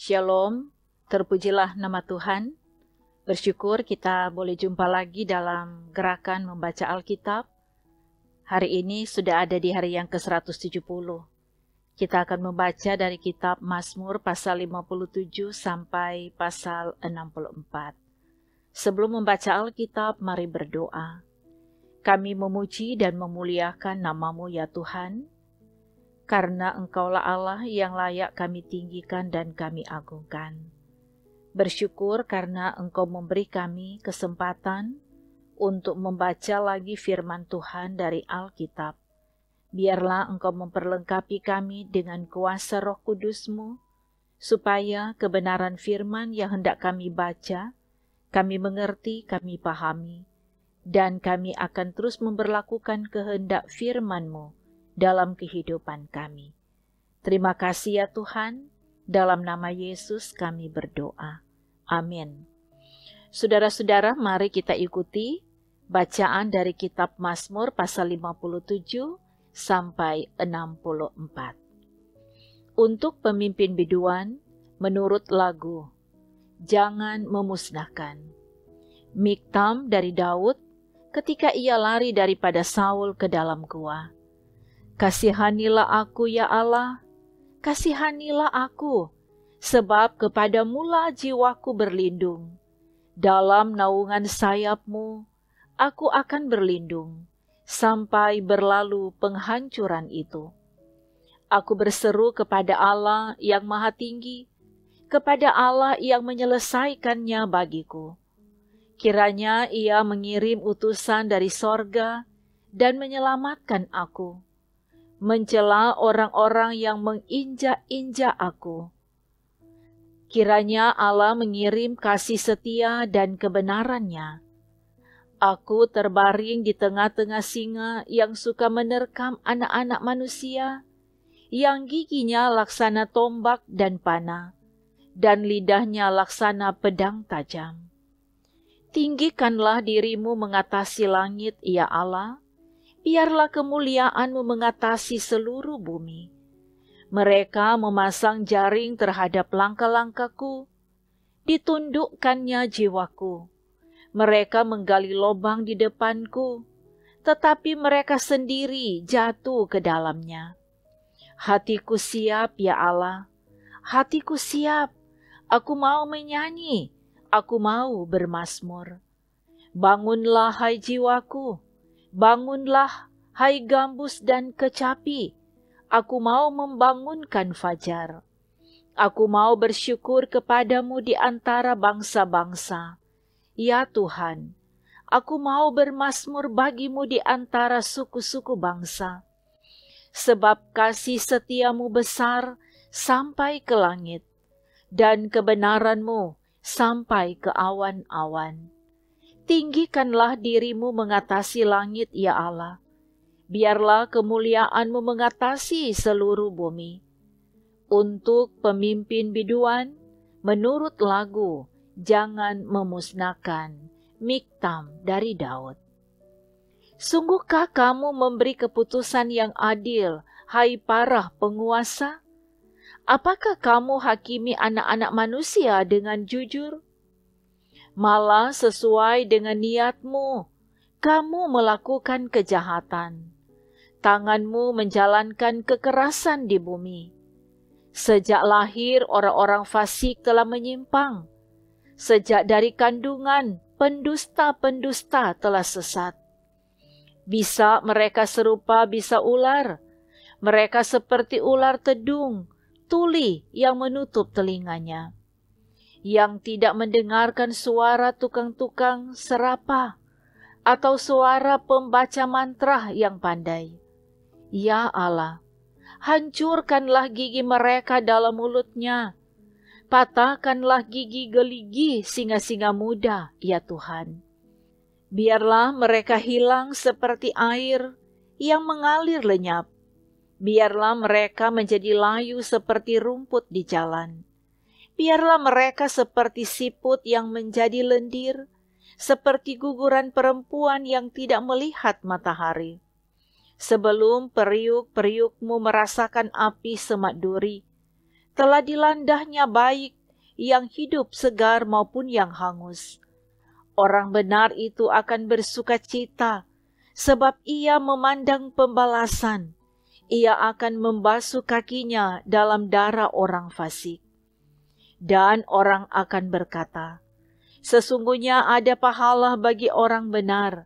Shalom, terpujilah nama Tuhan. Bersyukur kita boleh jumpa lagi dalam gerakan membaca Alkitab. Hari ini sudah ada di hari yang ke-170. Kita akan membaca dari kitab Mazmur pasal 57 sampai pasal 64. Sebelum membaca Alkitab, mari berdoa. Kami memuji dan memuliakan nama-Mu ya Tuhan, karena Engkaulah Allah yang layak kami tinggikan dan kami agungkan. Bersyukur karena Engkau memberi kami kesempatan untuk membaca lagi firman Tuhan dari Alkitab. Biarlah Engkau memperlengkapi kami dengan kuasa Roh Kudus-Mu, supaya kebenaran firman yang hendak kami baca, kami mengerti, kami pahami, dan kami akan terus memberlakukan kehendak firman-Mu dalam kehidupan kami. Terima kasih ya Tuhan, dalam nama Yesus kami berdoa. Amin. Saudara-saudara, mari kita ikuti bacaan dari kitab Mazmur pasal 57 sampai 64. Untuk pemimpin biduan, menurut lagu, Jangan Memusnahkan. Miktam dari Daud, ketika ia lari daripada Saul ke dalam gua. Kasihanilah aku ya Allah, kasihanilah aku, sebab kepadamu-lah jiwaku berlindung. Dalam naungan sayap-Mu, aku akan berlindung, sampai berlalu penghancuran itu. Aku berseru kepada Allah yang Maha Tinggi, kepada Allah yang menyelesaikannya bagiku. Kiranya Ia mengirim utusan dari sorga dan menyelamatkan aku, mencela orang-orang yang menginjak-injak aku. Kiranya Allah mengirim kasih setia dan kebenarannya. Aku terbaring di tengah-tengah singa yang suka menerkam anak-anak manusia, yang giginya laksana tombak dan panah, dan lidahnya laksana pedang tajam. Tinggikanlah dirimu mengatasi langit, ya Allah. Biarlah kemuliaan-Mu mengatasi seluruh bumi. Mereka memasang jaring terhadap langkah-langkahku, ditundukkannya jiwaku. Mereka menggali lubang di depanku, tetapi mereka sendiri jatuh ke dalamnya. Hatiku siap, ya Allah, hatiku siap. Aku mau menyanyi, aku mau bermazmur. Bangunlah, hai jiwaku. Bangunlah, hai gambus dan kecapi, aku mau membangunkan fajar. Aku mau bersyukur kepadamu di antara bangsa-bangsa. Ya Tuhan, aku mau bermazmur bagimu di antara suku-suku bangsa. Sebab kasih setiamu besar sampai ke langit, dan kebenaranmu sampai ke awan-awan. Tinggikanlah dirimu mengatasi langit, ya Allah. Biarlah kemuliaan-Mu mengatasi seluruh bumi. Untuk pemimpin biduan, menurut lagu, Jangan Memusnahkan. Miktam dari Daud. Sungguhkah kamu memberi keputusan yang adil, hai para penguasa? Apakah kamu hakimi anak-anak manusia dengan jujur? Malah sesuai dengan niat-Mu, kamu melakukan kejahatan. Tangan-Mu menjalankan kekerasan di bumi. Sejak lahir orang-orang fasik telah menyimpang. Sejak dari kandungan, pendusta-pendusta telah sesat. Bisa mereka serupa bisa ular. Mereka seperti ular tedung, tuli yang menutup telinganya, yang tidak mendengarkan suara tukang-tukang serapah atau suara pembaca mantra yang pandai. Ya Allah, hancurkanlah gigi mereka dalam mulutnya, patahkanlah gigi geligi singa-singa muda, ya Tuhan. Biarlah mereka hilang seperti air yang mengalir lenyap. Biarlah mereka menjadi layu seperti rumput di jalan. Biarlah mereka seperti siput yang menjadi lendir, seperti guguran perempuan yang tidak melihat matahari. Sebelum periuk-periukmu merasakan api semak duri, telah dilandahnya baik yang hidup segar maupun yang hangus. Orang benar itu akan bersukacita, sebab ia memandang pembalasan. Ia akan membasuh kakinya dalam darah orang fasik. Dan orang akan berkata, sesungguhnya ada pahala bagi orang benar.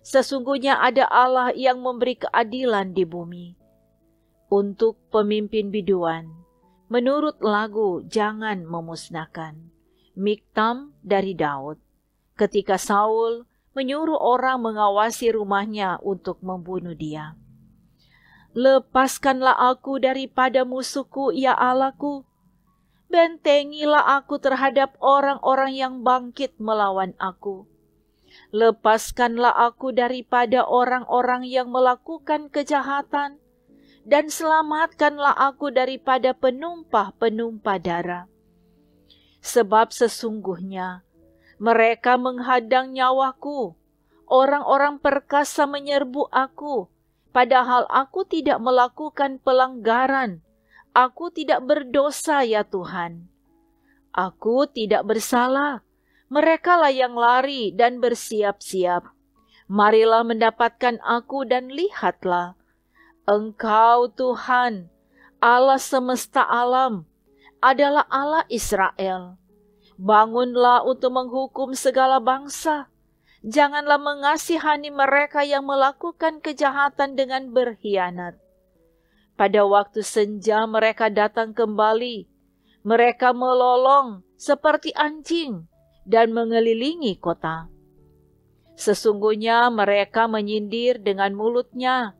Sesungguhnya ada Allah yang memberi keadilan di bumi. Untuk pemimpin biduan, menurut lagu Jangan Memusnahkan, Miktam dari Daud, ketika Saul menyuruh orang mengawasi rumahnya untuk membunuh dia. Lepaskanlah aku daripada musuhku, ya Allahku. Bentengilah aku terhadap orang-orang yang bangkit melawan aku. Lepaskanlah aku daripada orang-orang yang melakukan kejahatan, dan selamatkanlah aku daripada penumpah-penumpah darah. Sebab sesungguhnya mereka menghadang nyawaku, orang-orang perkasa menyerbu aku, padahal aku tidak melakukan pelanggaran. Aku tidak berdosa, ya Tuhan. Aku tidak bersalah. Merekalah yang lari dan bersiap-siap. Marilah mendapatkan aku dan lihatlah. Engkau Tuhan, Allah semesta alam, adalah Allah Israel. Bangunlah untuk menghukum segala bangsa. Janganlah mengasihani mereka yang melakukan kejahatan dengan berkhianat. Pada waktu senja mereka datang kembali. Mereka melolong seperti anjing dan mengelilingi kota. Sesungguhnya mereka menyindir dengan mulutnya.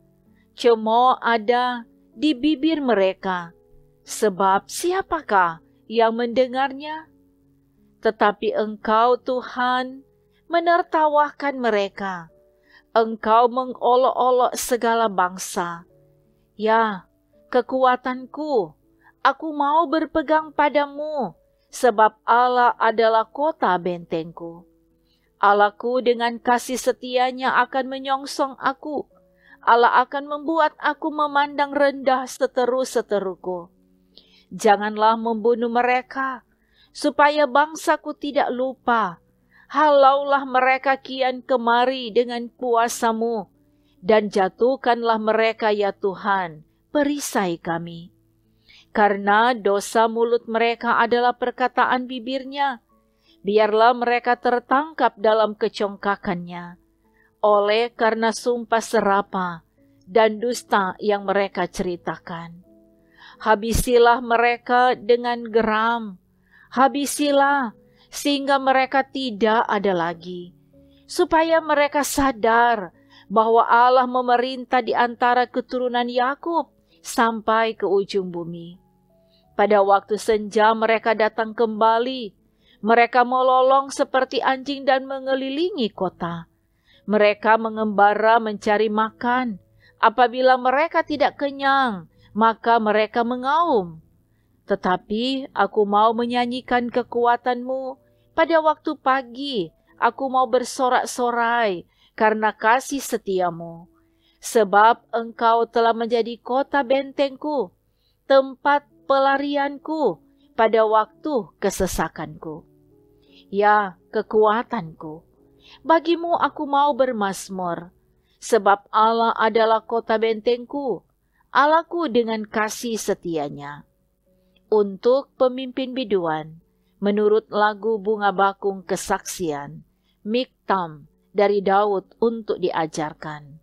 Cemooh ada di bibir mereka. Sebab siapakah yang mendengarnya? Tetapi Engkau Tuhan menertawakan mereka. Engkau mengolok-olok segala bangsa. Ya, kekuatanku, aku mau berpegang padamu, sebab Allah adalah kota bentengku. Allahku dengan kasih setianya akan menyongsong aku. Allah akan membuat aku memandang rendah seteru-seteruku. Janganlah membunuh mereka, supaya bangsaku tidak lupa. Halaulah mereka kian kemari dengan kuasa-Mu, dan jatuhkanlah mereka, ya Tuhan, perisai kami. Karena dosa mulut mereka adalah perkataan bibirnya, biarlah mereka tertangkap dalam kecongkakannya, oleh karena sumpah serapa dan dusta yang mereka ceritakan. Habisilah mereka dengan geram, habisilah, sehingga mereka tidak ada lagi, supaya mereka sadar bahwa Allah memerintah di antara keturunan Yakub sampai ke ujung bumi. Pada waktu senja mereka datang kembali. Mereka melolong seperti anjing dan mengelilingi kota. Mereka mengembara mencari makan. Apabila mereka tidak kenyang, maka mereka mengaum. Tetapi aku mau menyanyikan kekuatan-Mu. Pada waktu pagi, aku mau bersorak-sorai karena kasih setiamu. Sebab Engkau telah menjadi kota bentengku, tempat pelarianku pada waktu kesesakanku. Ya, kekuatanku, bagimu aku mau bermazmur, sebab Allah adalah kota bentengku, Allahku dengan kasih setianya. Untuk pemimpin biduan, menurut lagu Bunga Bakung Kesaksian, Miktam dari Daud untuk diajarkan.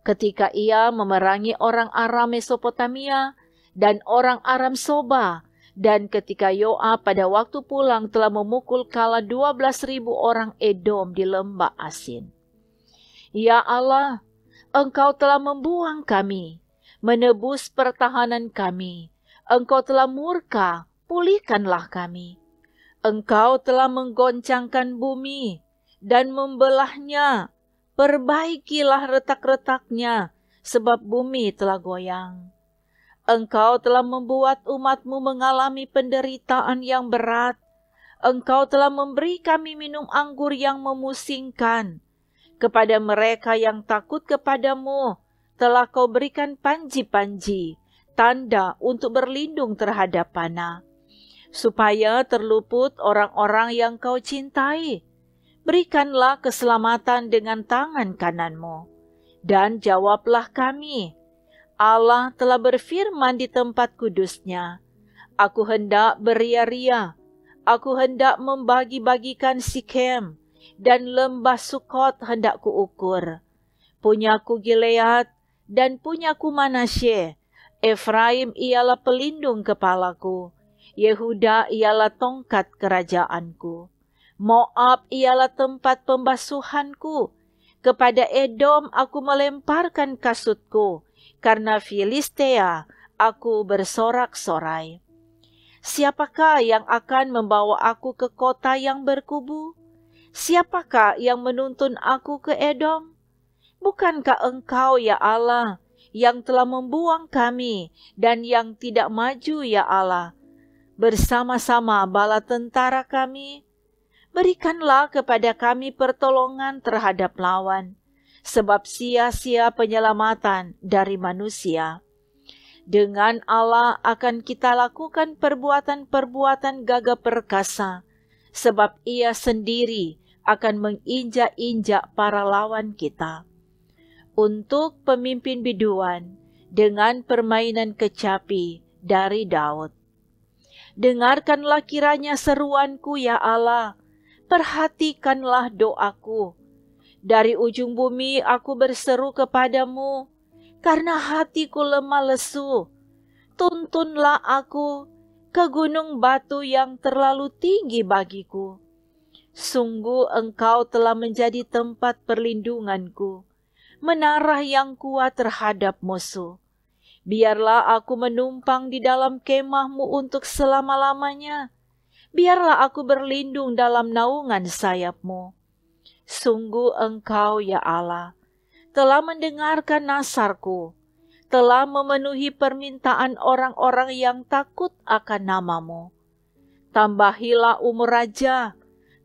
Ketika ia memerangi orang Aram Mesopotamia dan orang Aram Soba, dan ketika Yoab pada waktu pulang telah memukul kala 12.000 orang Edom di lembah Asin. Ya Allah, Engkau telah membuang kami, menebus pertahanan kami. Engkau telah murka, pulihkanlah kami. Engkau telah menggoncangkan bumi dan membelahnya. Perbaikilah retak-retaknya, sebab bumi telah goyang. Engkau telah membuat umat-Mu mengalami penderitaan yang berat. Engkau telah memberi kami minum anggur yang memusingkan. Kepada mereka yang takut kepadamu, telah Kau berikan panji-panji, tanda untuk berlindung terhadap panah. supaya terluput orang-orang yang kau cintai. Berikanlah keselamatan dengan tangan kananmu, dan jawablah kami. Allah telah berfirman di tempat kudusnya, aku hendak beria-ria, aku hendak membagi-bagikan Sikem, dan lembah Sukot hendak kuukur. Punyaku Gilead, dan punyaku Manasye. Efraim ialah pelindung kepalaku, Yehuda ialah tongkat kerajaanku. Moab ialah tempat pembasuhanku. Kepada Edom aku melemparkan kasutku, karena Filistea aku bersorak-sorai. Siapakah yang akan membawa aku ke kota yang berkubu? Siapakah yang menuntun aku ke Edom? Bukankah Engkau, ya Allah, yang telah membuang kami dan yang tidak maju, ya Allah, bersama-sama bala tentara kami? Berikanlah kepada kami pertolongan terhadap lawan, sebab sia-sia penyelamatan dari manusia. Dengan Allah akan kita lakukan perbuatan-perbuatan gagah perkasa, sebab Ia sendiri akan menginjak-injak para lawan kita. Untuk pemimpin biduan dengan permainan kecapi dari Daud. Dengarkanlah kiranya seruanku, ya Allah, perhatikanlah doaku. Dari ujung bumi aku berseru kepadamu, karena hatiku lemah lesu. Tuntunlah aku ke gunung batu yang terlalu tinggi bagiku. Sungguh Engkau telah menjadi tempat perlindunganku, menara yang kuat terhadap musuh. Biarlah aku menumpang di dalam kemah-Mu untuk selama-lamanya. Biarlah aku berlindung dalam naungan sayap-Mu. Sungguh Engkau, ya Allah, telah mendengarkan nasarku, telah memenuhi permintaan orang-orang yang takut akan nama-Mu. Tambahilah umur raja,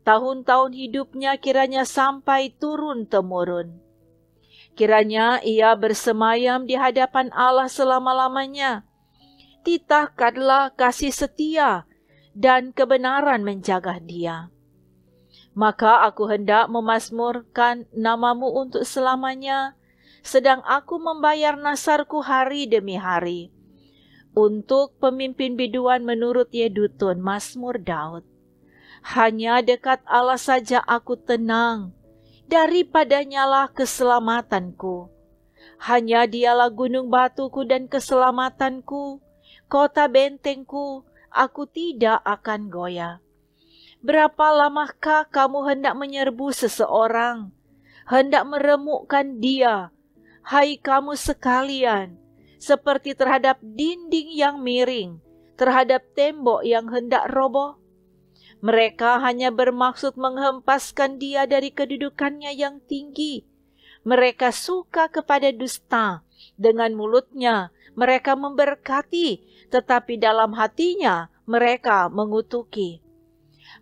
tahun-tahun hidupnya kiranya sampai turun-temurun. Kiranya ia bersemayam di hadapan Allah selama-lamanya. Titahkanlah kasih setia dan kebenaran menjaga dia. Maka aku hendak memazmurkan nama-Mu untuk selamanya, sedang aku membayar nasarku hari demi hari. Untuk pemimpin biduan menurut Yedutun, Mazmur Daud. Hanya dekat Allah saja aku tenang, daripadanya lah keselamatanku. Hanya Dialah gunung batuku dan keselamatanku, kota bentengku, aku tidak akan goyah. Berapa lamakah kamu hendak menyerbu seseorang, hendak meremukkan dia, hai kamu sekalian, seperti terhadap dinding yang miring, terhadap tembok yang hendak roboh? Mereka hanya bermaksud menghempaskan dia dari kedudukannya yang tinggi. Mereka suka kepada dusta. Dengan mulutnya mereka memberkati, tetapi dalam hatinya mereka mengutuki.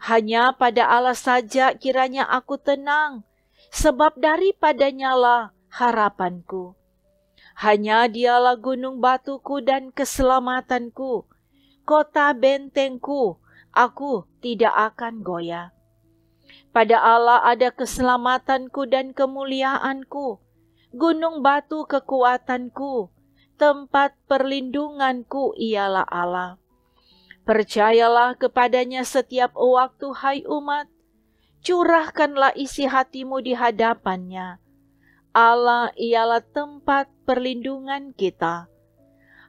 Hanya pada Allah saja kiranya aku tenang, sebab daripadanya lah harapanku. Hanya Dialah gunung batuku dan keselamatanku, kota bentengku, aku tidak akan goyah. Pada Allah ada keselamatanku dan kemuliaanku, gunung batu kekuatanku, tempat perlindunganku ialah Allah. Percayalah kepadanya setiap waktu, hai umat, curahkanlah isi hatimu di hadapannya. Allah ialah tempat perlindungan kita.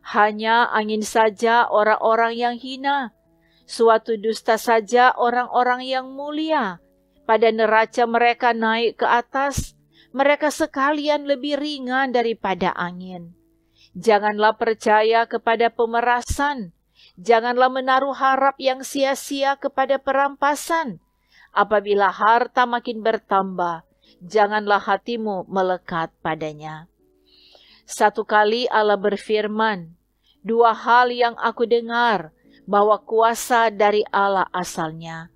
Hanya angin saja orang-orang yang hina, suatu dusta saja orang-orang yang mulia. Pada neraca mereka naik ke atas, mereka sekalian lebih ringan daripada angin. Janganlah percaya kepada pemerasan, janganlah menaruh harap yang sia-sia kepada perampasan. Apabila harta makin bertambah, janganlah hatimu melekat padanya. Satu kali Allah berfirman, dua hal yang aku dengar, bahwa kuasa dari Allah asalnya,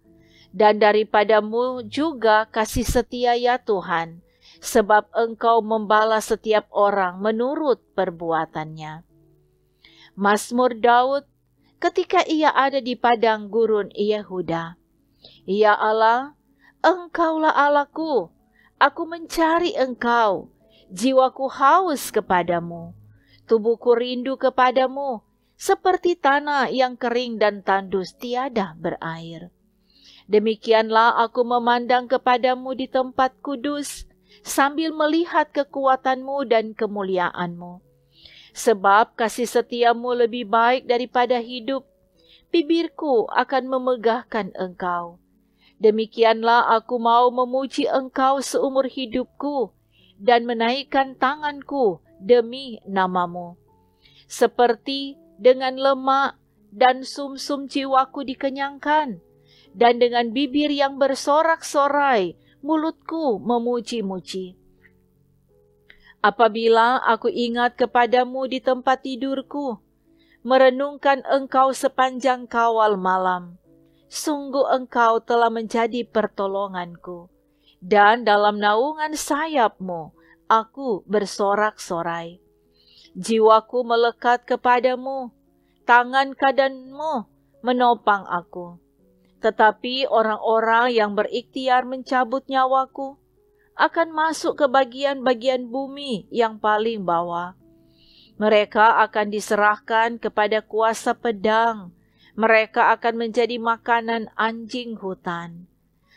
dan daripadamu juga kasih setia ya Tuhan, sebab Engkau membalas setiap orang menurut perbuatannya. Mazmur Daud, ketika ia ada di padang gurun Yehuda. Ya Allah, Engkaulah Allahku, aku mencari Engkau, jiwaku haus kepadamu, tubuhku rindu kepadamu, seperti tanah yang kering dan tandus tiada berair. Demikianlah aku memandang kepadamu di tempat kudus, sambil melihat kekuatanmu dan kemuliaanmu. Sebab kasih setiamu lebih baik daripada hidup, bibirku akan memegahkan Engkau. Demikianlah aku mau memuji Engkau seumur hidupku, dan menaikkan tanganku demi namamu. Seperti dengan lemak dan sumsum jiwaku dikenyangkan, dan dengan bibir yang bersorak-sorai, mulutku memuji-muji. Apabila aku ingat kepadamu di tempat tidurku, merenungkan Engkau sepanjang kawal malam, sungguh Engkau telah menjadi pertolonganku, dan dalam naungan sayap-Mu aku bersorak-sorai. Jiwaku melekat kepadamu, tangan kanan-Mu menopang aku. Tetapi orang-orang yang berikhtiar mencabut nyawaku akan masuk ke bagian-bagian bumi yang paling bawah. Mereka akan diserahkan kepada kuasa pedang. Mereka akan menjadi makanan anjing hutan.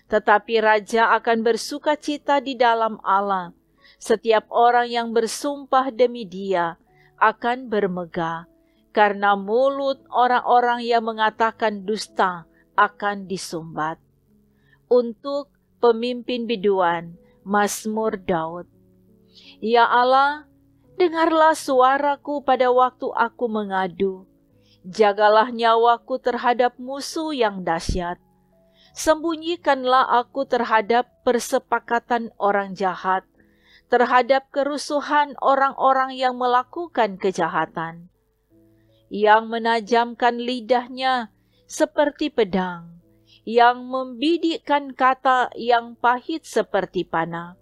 Tetapi raja akan bersuka cita di dalam Allah. Setiap orang yang bersumpah demi Dia akan bermegah, karena mulut orang-orang yang mengatakan dusta akan disumbat. Untuk pemimpin biduan, Mazmur Daud. Ya Allah, dengarlah suaraku pada waktu aku mengadu. Jagalah nyawaku terhadap musuh yang dahsyat. Sembunyikanlah aku terhadap persepakatan orang jahat, terhadap kerusuhan orang-orang yang melakukan kejahatan, yang menajamkan lidahnya seperti pedang, yang membidikkan kata yang pahit seperti panah,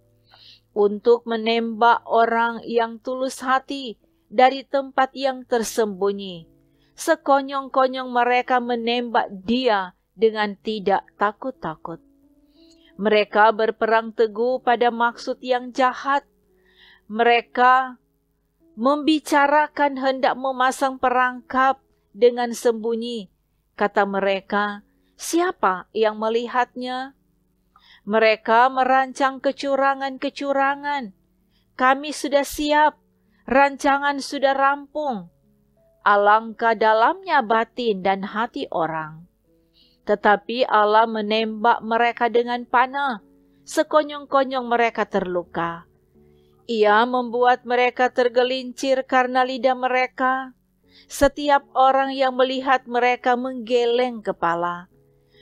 untuk menembak orang yang tulus hati dari tempat yang tersembunyi. Sekonyong-konyong mereka menembak Dia dengan tidak takut-takut. Mereka berperang teguh pada maksud yang jahat. Mereka membicarakan hendak memasang perangkap dengan sembunyi. Kata mereka, siapa yang melihatnya? Mereka merancang kecurangan-kecurangan. Kami sudah siap, rancangan sudah rampung. Alangkah dalamnya batin dan hati orang. Tetapi Allah menembak mereka dengan panah, sekonyong-konyong mereka terluka. Ia membuat mereka tergelincir karena lidah mereka. Setiap orang yang melihat mereka menggeleng kepala.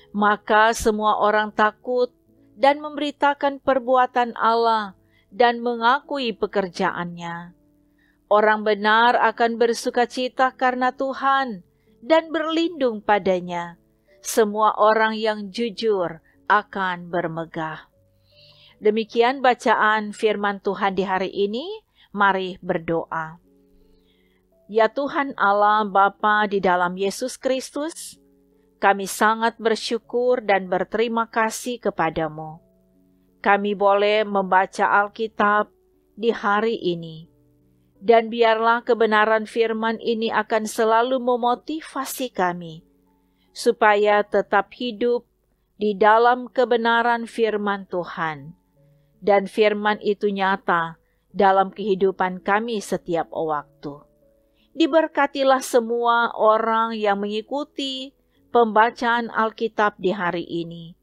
Maka semua orang takut dan memberitakan perbuatan Allah dan mengakui pekerjaannya. Orang benar akan bersukacita karena Tuhan dan berlindung padanya. Semua orang yang jujur akan bermegah. Demikian bacaan firman Tuhan di hari ini. Mari berdoa. Ya Tuhan Allah Bapa di dalam Yesus Kristus, kami sangat bersyukur dan berterima kasih kepadamu. Kami boleh membaca Alkitab di hari ini. Dan biarlah kebenaran firman ini akan selalu memotivasi kami, supaya tetap hidup di dalam kebenaran firman Tuhan. Dan firman itu nyata dalam kehidupan kami setiap waktu. Diberkatilah semua orang yang mengikuti pembacaan Alkitab di hari ini.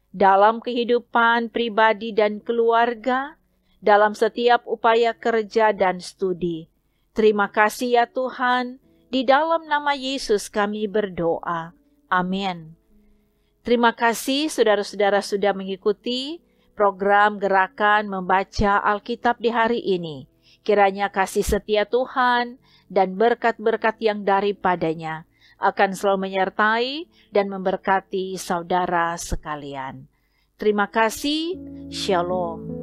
Dalam kehidupan pribadi dan keluarga, dalam setiap upaya kerja dan studi. Terima kasih ya Tuhan, di dalam nama Yesus kami berdoa. Amin. Terima kasih saudara-saudara sudah mengikuti program Gerakan Membaca Alkitab di hari ini. Kiranya kasih setia Tuhan dan berkat-berkat yang daripadanya akan selalu menyertai dan memberkati saudara sekalian. Terima kasih. Shalom.